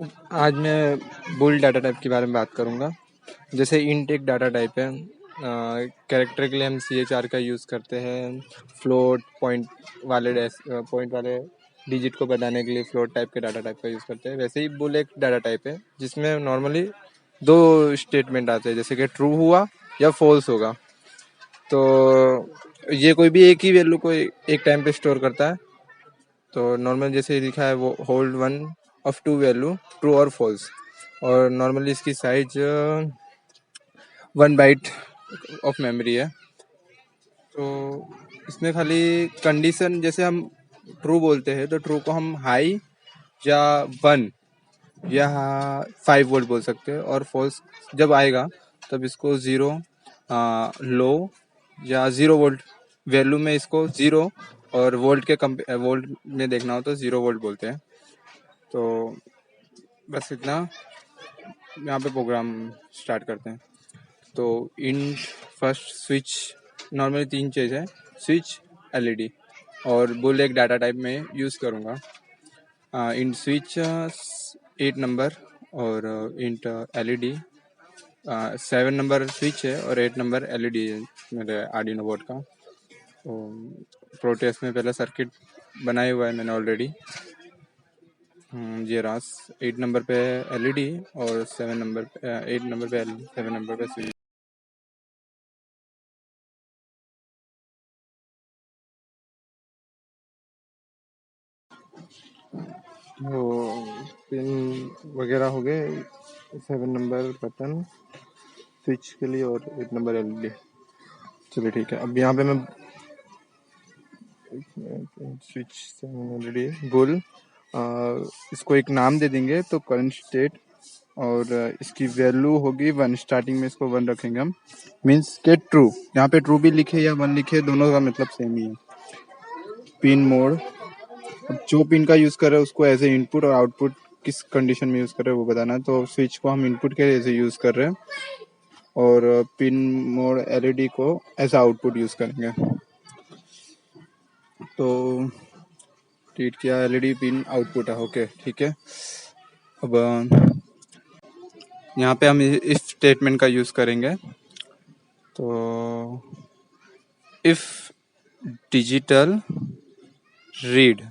आज मैं bull data type के बारे में बात करूँगा। जैसे इंट एक डाटा टाइप है। कैरेक्टर के लिए हम CHR का यूज़ करते हैं। फ्लोट पॉइंट वाले डिजिट को बताने के लिए फ्लोट टाइप के डाटा टाइप का यूज़ करते हैं। वैसे ही बुल एक डाटा टाइप है जिसमें नॉर्मली दो स्टेटमेंट आते हैं, जैसे कि ट्रू हुआ या फॉल्स होगा। तो ये कोई भी एक ही वैल्यू को एक टाइम पे स्टोर करता है। तो नॉर्मल जैसे लिखा है वो hold one of two value, true और फॉल्स। और नॉर्मली इसकी साइज 1 बाइट ऑफ मेमोरी है। तो इसमें खाली कंडीशन, जैसे हम ट्रू बोलते हैं तो ट्रू को हम हाई या 1 या 5 वोल्ट बोल सकते हैं, और फॉल्स जब आएगा तब इसको 0, लो या 0 वोल्ट वैल्यू में इसको 0, और वोल्ट में देखना हो तो 0 वोल्ट बोलते हैं। तो बस इतना। यहाँ पे प्रोग्राम स्टार्ट करते हैं। तो इंट फर्स्ट स्विच, नॉर्मली 3 चीज़ है, स्विच, LED, और बुल एक डाटा टाइप में यूज़ करूँगा। इंट स्विच 8 नंबर, और इंट LED 7 नंबर स्विच है, और 8 नंबर LED है मेरे आर्डिनो बोर्ड का। तो प्रोटेस में पहला सर्किट बनाया हुआ है मैंने ऑलरेडी। ये रास 8 नंबर पे LED, और 8 नंबर पे 7 नंबर पे स्विच। वो पिन वगैरह हो गए, 7 नंबर बटन स्विच के लिए, और 8 नंबर LED। चलिए ठीक है। अब यहाँ पे मैं स्विच 7 LED बुल, इसको एक नाम दे देंगे तो करंट स्टेट, और इसकी वैल्यू होगी 1। स्टार्टिंग में इसको 1 रखेंगे हम, मीन्स के ट्रू। यहाँ पे ट्रू भी लिखे या 1 लिखे, दोनों का मतलब सेम ही है। पिन मोड, अब जो पिन का यूज कर रहे हैं उसको एज ए इनपुट और आउटपुट किस कंडीशन में यूज कर रहे हैं वो बताना है। तो स्विच को हम इनपुट के एज ए यूज कर रहे हैं, और पिन मोड LED को एज आउटपुट यूज करेंगे। तो रीड किया, LED पिन आउटपुट है, ओके ठीक है। अब यहाँ पे हम इफ स्टेटमेंट का यूज करेंगे। तो इफ डिजिटल रीड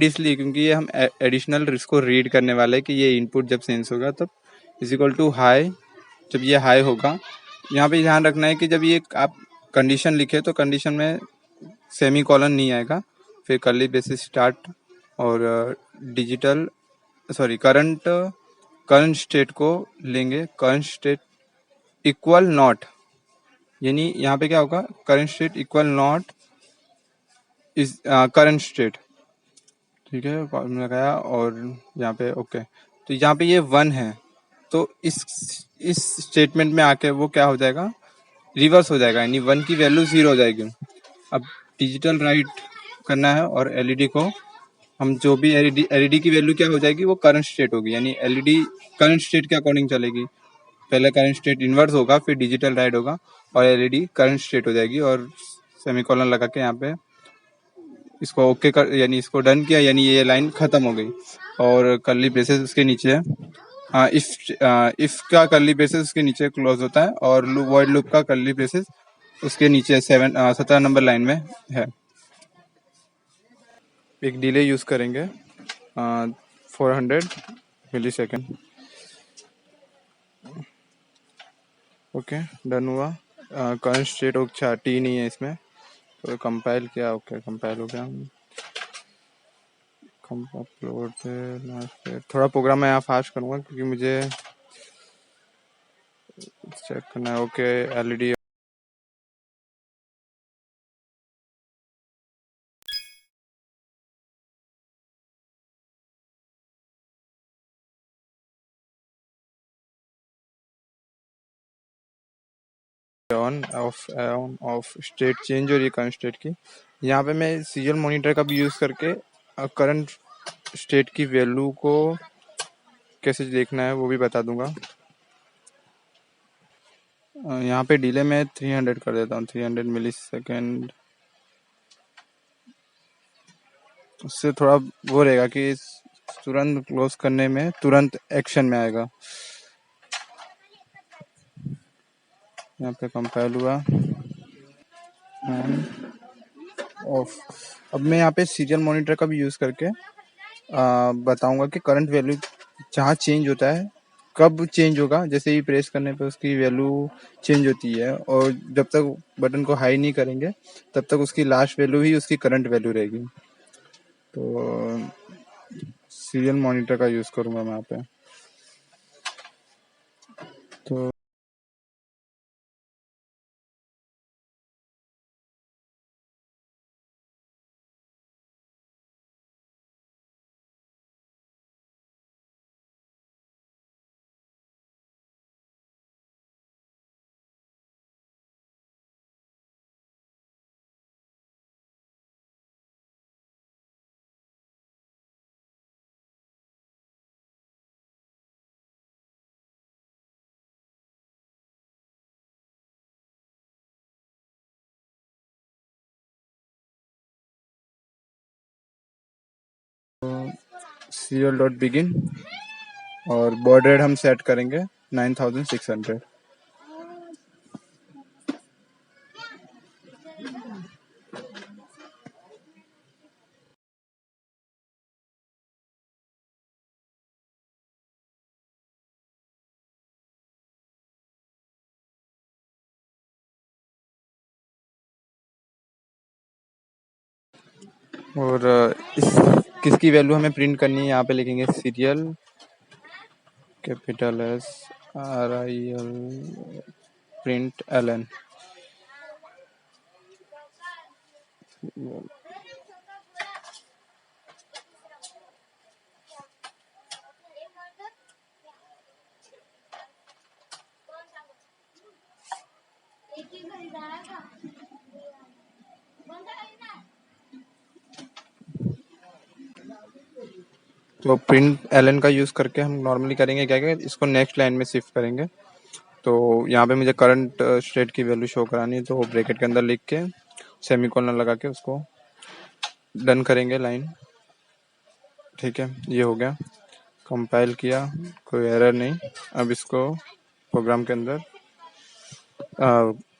इसलिए क्योंकि ये हम एडिशनल इसको रीड करने वाले हैं कि ये इनपुट जब सेंस होगा तब इज इक्वल टू हाई। जब ये हाई होगा, यहाँ पे ध्यान रखना है कि जब ये आप कंडीशन लिखे तो कंडीशन में सेमी कॉलन नहीं आएगा, फिर कर्ली ब्रेसेस स्टार्ट, और करंट स्टेट को लेंगे। करंट स्टेट इक्वल नॉट, यानी यहाँ पे क्या होगा, current state equal not is current state, ठीक है, कॉलम लगाया, और यहाँ पे ओके। तो यहाँ पे ये 1 है, तो इस स्टेटमेंट में आके वो क्या हो जाएगा, रिवर्स हो जाएगा, यानी 1 की वैल्यू 0 हो जाएगी। अब डिजिटल राइट करना है, और LED को हम जो भी LED की वैल्यू क्या हो जाएगी, वो करंट स्टेट होगी, यानी LED करंट स्टेट के अकॉर्डिंग चलेगी। पहले करंट स्टेट इन्वर्स होगा, फिर डिजिटल राइट होगा, और LED करंट स्टेट हो जाएगी। और सेमीकोलन लगा के यहाँ पे इसको ओके कर, यानी इसको डन किया, यानी ये लाइन खत्म हो गई। और कर्ली ब्रेसेस उसके नीचे है। इफ का कर्ली ब्रेसेस उसके नीचे क्लोज होता है, और वॉइड लूप का कर्ली ब्रेसेस उसके नीचे 17 नंबर लाइन में है। एक डिले यूज करेंगे 400 मिली सेकेंड। ओके, डन हुआ। करंट स्टेट अच्छा T नहीं है इसमें, तो कंपाइल किया, ओके कंपाइल हो गया। अपलोड पे थोड़ा प्रोग्राम मैं यहाँ फास्ट करूँगा क्योंकि मुझे चेक करना है। Okay, LED on off state change, और ये करंट स्टेट की। यहाँ पे मैं सीरियल मॉनिटर का भी यूज़ करके करंट स्टेट की वैल्यू को कैसे देखना है वो भी बता दूंगा। यहाँ पे डिले में 300 कर देता हूँ, 300 मिली सेकेंड। उससे थोड़ा वो रहेगा कि तुरंत क्लोज करने में तुरंत एक्शन में आएगा। यहाँ पे कंपाइल हुआ ऑफ। अब मैं यहाँ पे सीरियल मॉनिटर का भी यूज़ करके बताऊंगा कि करंट वैल्यू जहाँ चेंज होता है कब चेंज होगा। जैसे ही प्रेस करने पे उसकी वैल्यू चेंज होती है, और जब तक बटन को हाई नहीं करेंगे तब तक उसकी लास्ट वैल्यू ही उसकी करंट वैल्यू रहेगी। तो सीरियल मॉनिटर का यूज़ करूंगा मैं यहाँ पे। तो सीरियल डॉट बिगिन और बॉड रेट हम सेट करेंगे 9600। और इस किसकी वैल्यू हमें प्रिंट करनी है, यहाँ पे लिखेंगे serial capital SRIL print LN। तो प्रिंट LN का यूज़ करके हम नॉर्मली करेंगे क्या कि इसको नेक्स्ट लाइन में शिफ्ट करेंगे। तो यहाँ पे मुझे करंट स्टेट की वैल्यू शो करानी है, तो ब्रैकेट के अंदर लिख के सेमीकोलन लगा के उसको डन करेंगे लाइन। ठीक है, ये हो गया। कंपाइल किया, कोई एरर नहीं। अब इसको प्रोग्राम के अंदर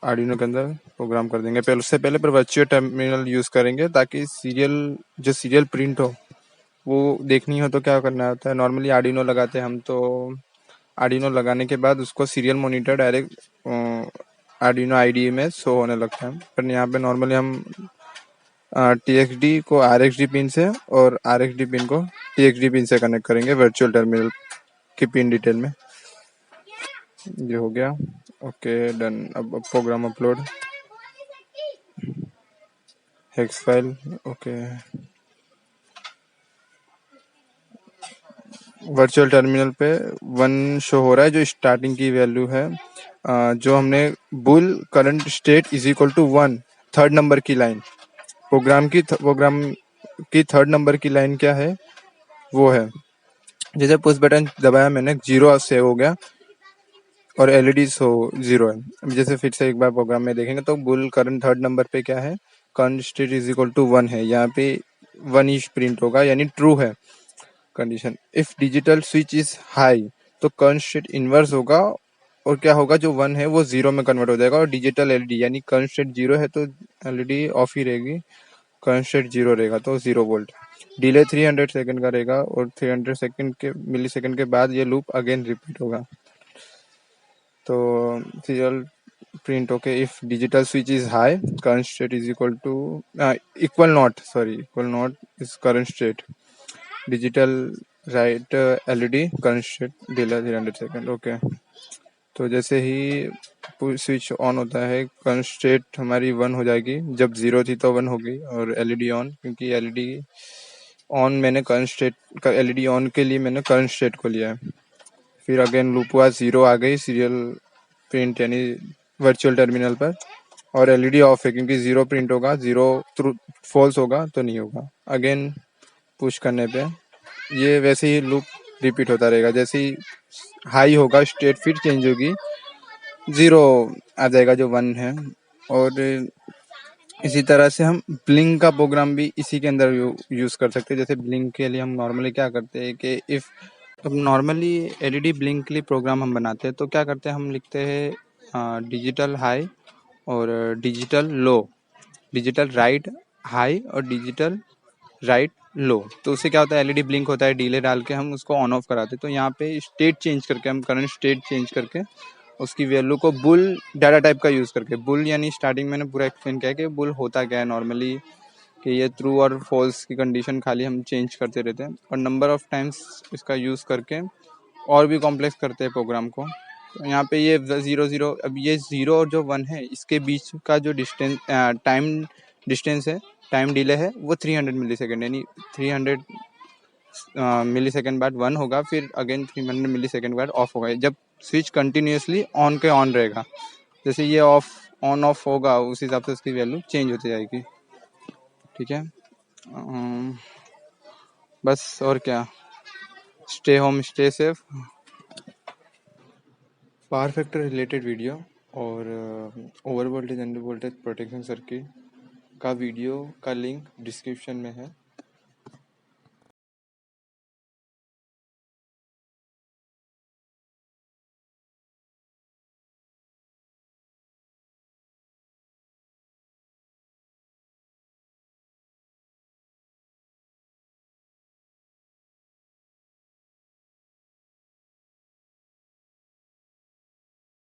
आर्डिनो के अंदर प्रोग्राम कर देंगे। पहले उससे पहले पर वर्चुअल टर्मिनल यूज़ करेंगे ताकि सीरियल प्रिंट हो वो देखनी हो। तो क्या करना होता है, नॉर्मली आर्डिनो लगाते हैं हम, तो आर्डिनो लगाने के बाद उसको serial monitor direct Arduino IDE में शो होने लगता है। पर यहाँ पे नॉर्मली हम TXD को RxD पिन से और RxD पिन को TXD पिन से कनेक्ट करेंगे वर्चुअल टर्मिनल की पिन डिटेल में। ये हो गया, ओके डन। अब programme upload hex file, okay. Virtual terminal पे 1 शो हो रहा है जो स्टार्टिंग की वैल्यू है। जो हमने bool current state is equal to 1 third number की लाइन, प्रोग्राम की थर्ड नंबर की लाइन क्या है वो है। जैसे पुश बटन दबाया मैंने 0 सेव हो गया और LED शो 0 है। अब जैसे फिर से एक बार प्रोग्राम में देखेंगे तो बुल करंट थर्ड नंबर पे क्या है, current state is equal to 1 है। यहाँ पे 1 ही प्रिंट होगा यानी ट्रू है condition. If digital switch is high तो करंट स्टेट इनवर्स होगा, और क्या होगा, जो 1 है वो 0 में कन्वर्ट हो जाएगा। और डिजिटल LED यानी करंट स्टेट 0 है तो LED ऑफ ही रहेगी, करंट स्टेट 0 रहेगा तो 0 वोल्ट। डिले 300 सेकंड का रहेगा और 300 सेकंड के मिली सेकंड के बाद ये लूप अगेन रिपीट होगा। तो serial print okay, if digital switch is high current state is equal to equal not is current state digital write LED current state delay 300 second, okay. तो जैसे ही switch on होता है current state हमारी 1 हो जाएगी, जब 0 थी तो 1 होगी। और LED ऑन, क्योंकि LED ऑन मैंने करंट स्टेट का LED ऑन के लिए मैंने करंट स्टेट को लिया है। फिर अगेन लूप हुआ, 0 आ गई सीरियल प्रिंट यानी वर्चुअल टर्मिनल पर, और LED ऑफ है क्योंकि 0 प्रिंट होगा, 0 फॉल्स होगा तो नहीं होगा। अगेन पुश करने पे ये वैसे ही लूप रिपीट होता रहेगा। जैसे ही हाई होगा स्टेट फिर चेंज होगी, 0 आ जाएगा जो 1 है। और इसी तरह से हम ब्लिंक का प्रोग्राम भी इसी के अंदर यूज़ कर सकते हैं। जैसे ब्लिंक के लिए हम नॉर्मली क्या करते हैं कि इफ़ अब नॉर्मली एलईडी ब्लिंक के लिए प्रोग्राम हम बनाते हैं तो क्या करते हैं, हम लिखते हैं डिजिटल हाई और digital low, digital right high और डिजिटल राइट लो। तो उससे क्या होता है, एलईडी ब्लिंक होता है, डिले डाल के हम उसको ऑन ऑफ कराते हैं। तो यहाँ पे स्टेट चेंज करके, हम करंट स्टेट चेंज करके उसकी वैल्यू को बुल डाटा टाइप का यूज़ करके, बुल यानी स्टार्टिंग मैंने पूरा एक्सप्लेन किया कि बुल होता क्या है नॉर्मली, कि ये ट्रू और फॉल्स की कंडीशन खाली हम चेंज करते रहते हैं, और नंबर ऑफ टाइम्स इसका यूज़ करके और भी कॉम्प्लेक्स करते हैं प्रोग्राम को। तो यहाँ पे ये 0 0, अब ये 0 और जो 1 है इसके बीच का जो डिस्टेंस है, टाइम डिले है, वो 300 मिली सेकेंड, यानी 300 मिली सेकेंड बाद 1 होगा, फिर अगेन 300 मिली सेकेंड बाद ऑफ होगा, जब स्विच कंटिन्यूसली ऑन के ऑन रहेगा। जैसे ये ऑफ ऑन ऑफ होगा उस हिसाब से उसकी वैल्यू चेंज होती जाएगी। ठीक है, बस और क्या, stay home stay safe. Power factor related video और over voltage under voltage protection circuit का वीडियो का लिंक डिस्क्रिप्शन में है।